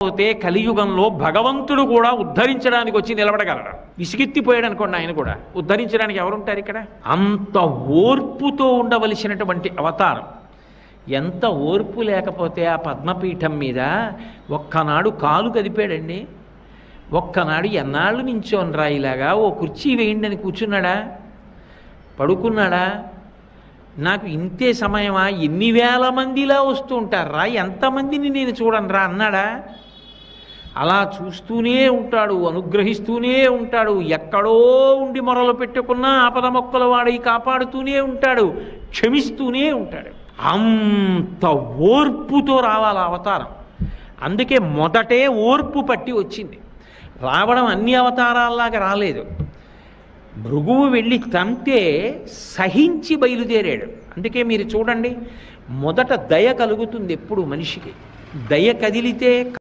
పోతే కలియుగంలో భగవంతుడు కూడా ఉద్ధరించడానికి వచ్చి నిలబడగలడు. విసిగెత్తిపోయాడు అనుకోండి, ఆయన కూడా ఉద్ధరించడానికి ఎవరుంటారు ఇక్కడ? అంత ఓర్పుతో ఉండవలసినటువంటి అవతారం. ఎంత ఓర్పు లేకపోతే ఆ పద్మపీఠం మీద ఒక్కనాడు కాలు కదిపాడండి. ఒక్కనాడు ఎన్నాళ్ళు నించోనరా ఇలాగా, ఓ కుర్చీ వేయండి అని కూర్చున్నాడా? పడుకున్నాడా? నాకు ఇంతే సమయమా, ఎన్ని వేల మందిలా వస్తూ ఉంటారా, ఎంతమందిని నేను చూడనరా అన్నాడా? అలా చూస్తూనే ఉంటాడు, అనుగ్రహిస్తూనే ఉంటాడు. ఎక్కడో ఉండి మొరలు పెట్టుకున్నా ఆపద మొక్కల వాడి కాపాడుతూనే ఉంటాడు, క్షమిస్తూనే ఉంటాడు. అంత ఓర్పుతో రావాలి అవతారం. అందుకే మొదటే ఓర్పు పట్టి వచ్చింది. రావడం అన్ని అవతారాల్లాగా రాలేదు. భృగువు వెళ్ళి తంతే సహించి బయలుదేరాడు. అందుకే మీరు చూడండి, మొదట దయ కలుగుతుంది ఎప్పుడు మనిషికి. దయ కదిలితే